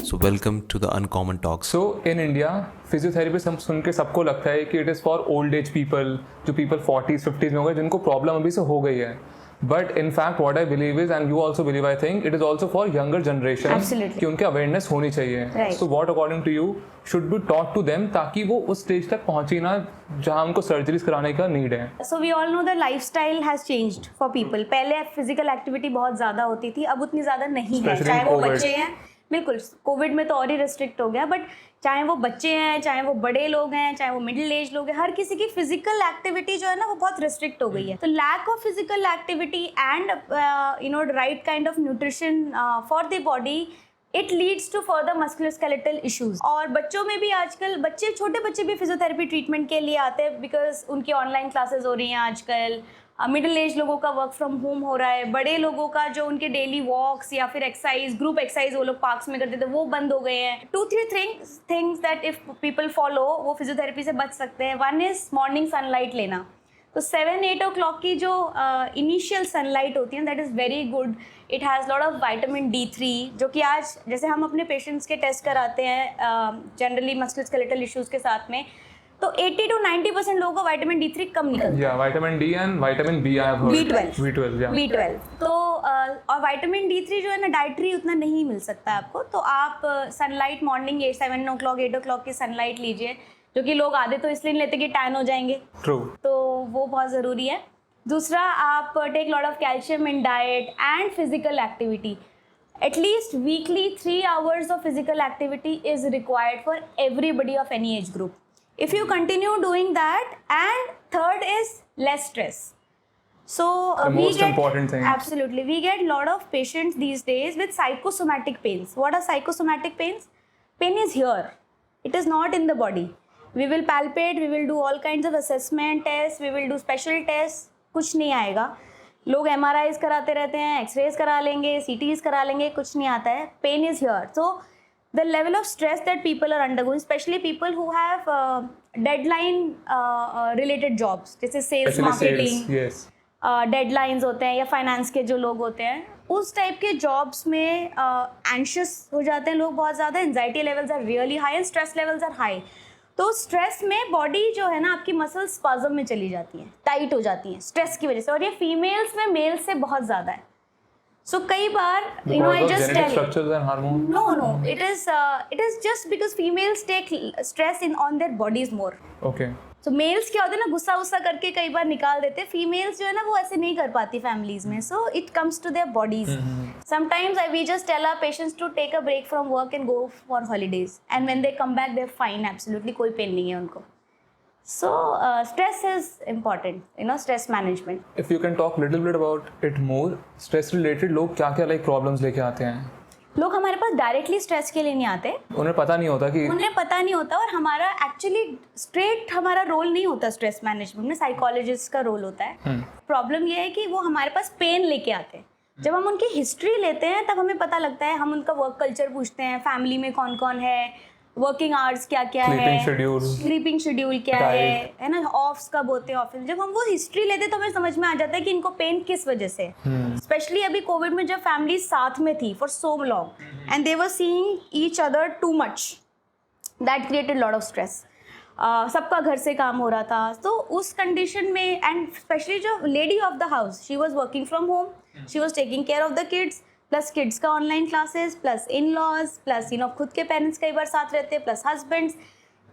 So welcome to the Uncommon Talks. So in India, physiotherapy सुन के सबको लगता है कि it is for old age people, जो पीपल 40s 50s में हो गए जिनको प्रॉब्लम अभी से हो गई है. But in fact what I believe is, and you also believe, I think it is also for younger generation कि उनके अवेयरनेस होनी चाहिए. So what according to you should be taught to them ताकि वो उस स्टेज तक पहुंचे ना जहां उनको सर्जरीज कराने का नीड है. So we all know the lifestyle has changed for people. पहले फिजिकल एक्टिविटी बहुत ज़्यादा होती थी, अब उतनी ज़्यादा नहीं है. चाहे वो बच्चे हैं, बिल्कुल कोविड में तो और ही रिस्ट्रिक्ट हो गया, बट चाहे वो बच्चे हैं, चाहे वो बड़े लोग हैं, चाहे वो मिडिल एज लोग हैं, हर किसी की फिजिकल एक्टिविटी जो है ना वो बहुत रिस्ट्रिक्ट हो गई है. तो lack of physical activity and right kind of nutrition for the body, it leads to further musculoskeletal issues. और बच्चों में भी आजकल छोटे बच्चे भी फिजियोथेरेपी ट्रीटमेंट के लिए आते हैं बिकॉज उनकी ऑनलाइन क्लासेस हो रही हैं आजकल. मिडिल एज लोगों का वर्क फ्रॉम होम हो रहा है. बड़े लोगों का जो उनके डेली वॉक्स या फिर एक्सरसाइज, ग्रुप एक्सरसाइज वो लोग पार्क्स में करते थे, वो बंद हो गए हैं. 2-3 things that if people follow वो फिजियोथेरेपी से बच सकते हैं. वन इज मॉर्निंग सनलाइट लेना. तो 7-8 o'clock की जो इनिशियल सनलाइट होती है that is very good. It has lot of vitamin D3 जो कि आज जैसे हम अपने पेशेंट्स के टेस्ट कराते हैं जनरली मस्कुलोस्केलेटल इश्यूज़ के साथ में, तो 80 to 90% लोगों को विटामिन D3 कम निकलता है. Vitamin D and vitamin B I have heard. B12 तो और विटामिन D3 जो है ना डाइटरी उतना नहीं मिल सकता है आपको. तो आप सनलाइट मॉर्निंग 7 o'clock 8 o'clock की सनलाइट लीजिए, जो कि लोग आधे तो इसलिए नहीं लेते कि टैन हो जाएंगे. ट्रू. तो वो बहुत ज़रूरी है. दूसरा, आप take lot of calcium in diet and physical activity. At least weekly 3 hours of physical activity is required for everybody of any age group. If you continue doing that, and third is less stress. So the most important thing. Absolutely, we get lot of patients these days with psychosomatic pains. What are psychosomatic pains? Pain is here. It is not in the body. We will palpate, we will do all kinds of assessment tests, we will do special tests. कुछ नहीं आएगा. लोग MRIs कराते रहते हैं, X-rays करा लेंगे, CTs करा लेंगे, कुछ नहीं आता है. Pain is here. So the level of stress that people are undergoing, especially people who have deadline related jobs, जैसे sales, marketing, deadlines होते हैं, या फाइनेंस के जो लोग होते हैं, उस टाइप के जॉब्स में एंशियस हो जाते हैं लोग बहुत ज़्यादा. Anxiety levels are really high and stress levels are high. तो स्ट्रेस में बॉडी जो है ना आपकी मसल्स स्पाज्म में चली जाती हैं, टाइट हो जाती हैं स्ट्रेस की वजह से. और ये फीमेल्स में मेल्स से बहुत ज़्यादा है. So कई बार I just tell structures and hormones. No, it is just because females take stress on their bodies more. Okay. So males क्या होते हैं ना, गुस्सा करके कई बार निकाल देते हैं. Females जो है ना वो ऐसे नहीं कर पाती families में. So it comes to their bodies. Sometimes we just tell our patients to take a break from work and go for holidays. And when they come back they're fine, absolutely कोई pen नहीं है उनको. So stress is important, stress management. If you can talk little bit about it more, stress related लोग क्या-क्या like problems लेके आते हैं? लोग हमारे पास डायरेक्टली स्ट्रेस के लिए नहीं आते. उन्हें पता नहीं होता और हमारा एक्चुअली स्ट्रेट हमारा रोल नहीं होता स्ट्रेस मैनेजमेंट में. साइकोलॉजिस्ट का रोल होता है. प्रॉब्लम ये है कि वो हमारे पास पेन लेके आते हैं. जब हम उनकी हिस्ट्री लेते हैं तब हमें पता लगता है. हम उनका वर्क कल्चर पूछते हैं, फैमिली में कौन कौन है, वर्किंग आवर्स क्या क्या है, स्लीपिंग शेड्यूल क्या है ना, ऑफ्स कब होते हैं ऑफिस. जब हम वो हिस्ट्री लेते हैं तो हमें समझ में आ जाता है कि इनको पेन किस वजह से. स्पेशली अभी कोविड में जब फैमिली साथ में थी for so long and they were seeing each other too much, that created lot of stress. सबका घर से काम हो रहा था. तो उस कंडीशन में, एंड स्पेशली जो lady of the house, she was working from home, she was taking care of the kids, plus kids का online classes, plus in laws, plus खुद के पेरेंट्स कई बार साथ रहते हैं, plus husbands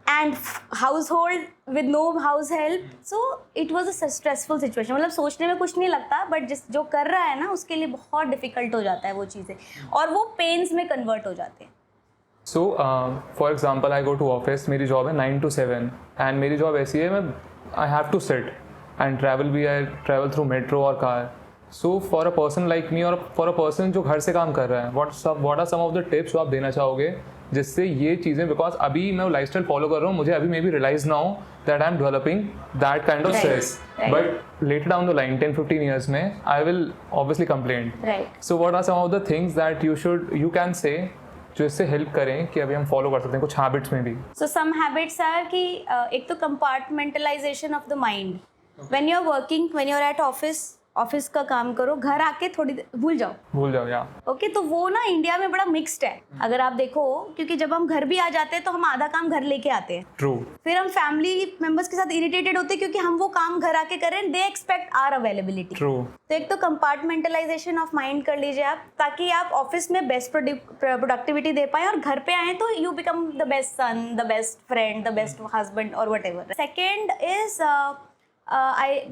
and household with no house help. So it was a stressful situation. मतलब सोचने में कुछ नहीं लगता, बट जो कर रहा है ना उसके लिए बहुत डिफिकल्ट हो जाता है वो चीज़ें, और वो पेन्स में कन्वर्ट हो जाते हैं. So for example, I go to office. मेरी जॉब है 9 to 7 and मेरी जॉब ऐसी है, मैं I have to sit and travel भी है, travel through metro और car. So for a person like me और for a person जो घर से काम कर रहा है, what are some of the tips जो आप देना चाहोगे जिससे ये चीज़ें, बिकॉज अभी मैं लाइफस्टाइल फॉलो कर रहा हूँ, मुझे अभी मे बी रियलाइज ना हो that I am developing that kind of stress, but later down the line 10-15 years में I will obviously complain. So what are some of the things that you can say जो इससे help करें कि अभी हम follow कर सकते हैं कुछ हैबिट्स में भी? सो सम हैबिट्स आर कि एक तो compartmentalization of the mind. When you are working, when you are at office, office का काम करो, घर आके थोड़ी भूल जाओ या ओके तो वो ना इंडिया में बड़ा मिक्स्ड है अगर आप देखो, क्योंकि जब हम घर भी आ जाते हैं तो हम आधा काम घर लेके आते हैं, ट्रू, फिर हम फैमिली मेंबर्स के साथ इरिटेटेड होते हैं क्योंकि हम वो काम घर आके कर रहे हैं, they expect our availability. True, तो एक तो कंपार्टमेंटलाइजेशन ऑफ माइंड कर लीजिए आप, ताकि आप ऑफिस में बेस्ट प्रोडक्टिविटी दे पाए और घर पे आए तो you become the best son, the best friend, the best husband और whatever. Second is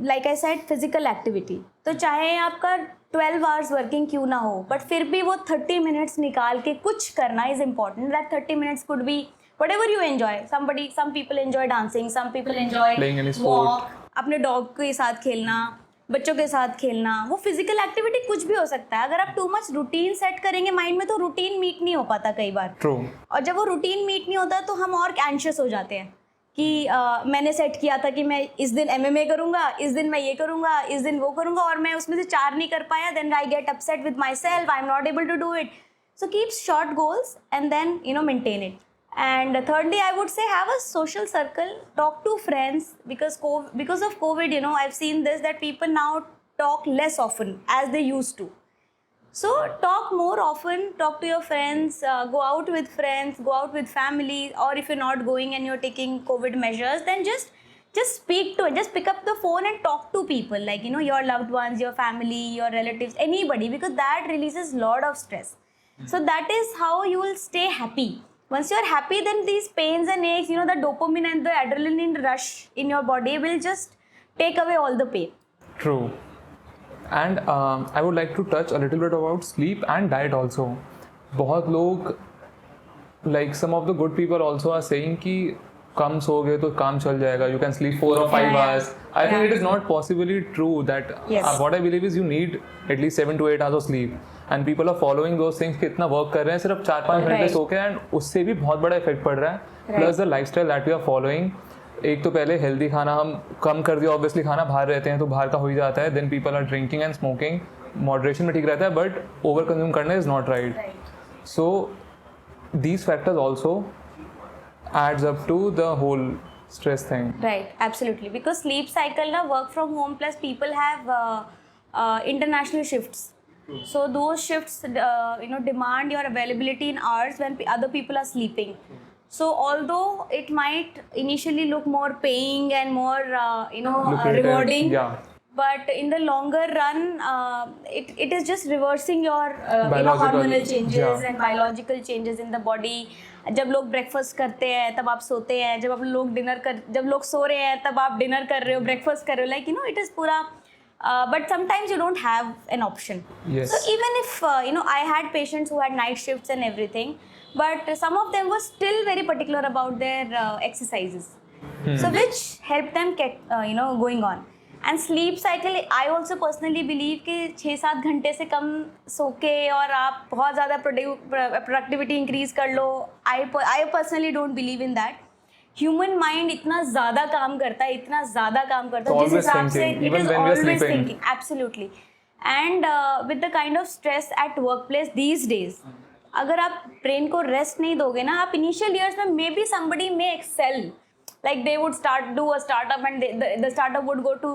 like I said physical activity. तो चाहे आपका 12 आवर्स वर्किंग क्यों ना हो, बट फिर भी वो 30 मिनट्स निकाल के कुछ करना is important. That 30 minutes could be whatever you enjoy. Some people enjoy dancing, some people enjoy Playing any sport. walk, अपने डॉग के साथ खेलना, बच्चों के साथ खेलना, वो फिजिकल एक्टिविटी कुछ भी हो सकता है। अगर आप टू मच रूटीन सेट करेंगे माइंड में तो रूटीन मीट नहीं हो पाता कई बार। ट्रू, और जब वो रूटीन मीट नहीं होता तो हम और एंशियस हो जाते हैं कि मैंने सेट किया था कि मैं इस दिन MMA करूँगा, इस दिन मैं ये करूँगा, इस दिन वो करूँगा, और मैं उसमें से 4 नहीं कर पाया, then I get upset with myself, I am not able to do it. So keep short goals and then maintain it. And thirdly, I would say have a social circle, talk to friends, because of COVID, I've seen this, that people now talk less often as they used to. So talk more often, talk to your friends, go out with friends, go out with family, or if you're not going and you're taking COVID measures, then just speak to it, just pick up the phone and talk to people, like, your loved ones, your family, your relatives, anybody, because that releases lot of stress. So that is how you will stay happy. Once you're happy, then these pains and aches, the dopamine and the adrenaline rush in your body will just take away all the pain. true. And I would like to touch a little bit about sleep and diet also. बहुत लोग, like some of the good people also are saying कि कम सोओगे तो काम चल जाएगा, you can sleep 4 or 5 hours. I think it is not possibly true that what I believe is you need at least 7 to 8 hours of sleep. And people are following those things कि इतना work कर रहे हैं सिर्फ 4-5 घंटे सो के, and उससे भी बहुत बड़ा इफेक्ट पड़ रहा है। Plus the lifestyle that we are following, एक तो पहले हेल्दी खाना हम कम कर दिया, ऑब्वियसली खाना बाहर रहते हैं तो बाहर का हो ही जाता है, then people are drinking and smoking, moderation में ठीक रहता है बट ओवर कंज्यूम करना is not right. So these factors also adds up to the whole stress thing. Right, absolutely, because sleep cycle na work from home plus people have international shifts. So those shifts demand your availability in hours when other people are sleeping. So although it might initially look more paying and more rewarding, but in the longer run it is just reversing your hormonal changes and biological changes in the body. जब लोग breakfast करते हैं तब आप सोते हैं, जब लोग सो रहे हैं तब आप डिनर कर रहे हो, ब्रेकफास्ट कर रहे हो, like it is पूरा but sometimes you don't have an option. Yes. So even if I had patients who had night shifts and everything, but some of them were still very particular about their exercises, so which helped them get going on. And sleep cycle, I also personally believe कि 6-7 घंटे से कम सो के और आप बहुत ज़्यादा productivity increase कर लो, I personally don't believe in that. Human mind इतना ज़्यादा काम करता है जिस हिसाब से it is always thinking, absolutely. And with the kind of stress at work place these days, अगर आप ब्रेन को रेस्ट नहीं दोगे ना, आप इनिशियल ईयर्स में maybe somebody may excel, like they would do a startup and the startup would go to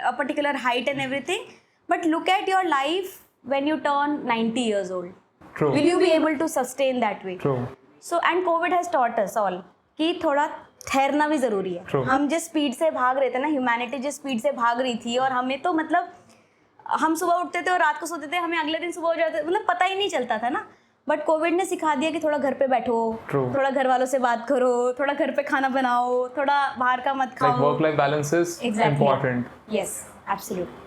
a particular height and everything, but look at your life when you turn 90 years old. True. Will you be able to sustain that way? True. So and COVID has taught us all कि थोड़ा ठहरना भी ज़रूरी है। True. हम जिस speed से भाग रहे थे ना, ह्यूमैनिटी जिस स्पीड से भाग रही थी, और हमें तो मतलब हम सुबह उठते थे और रात को सोते थे, हमें अगले दिन सुबह हो जाते, मतलब पता ही नहीं चलता था ना। बट कोविड ने सिखा दिया कि थोड़ा घर पे बैठो, थोड़ा घर वालों से बात करो, थोड़ा घर पे खाना बनाओ, थोड़ा बाहर का मत खाओ। Like work-life balance is important. Yes, absolutely.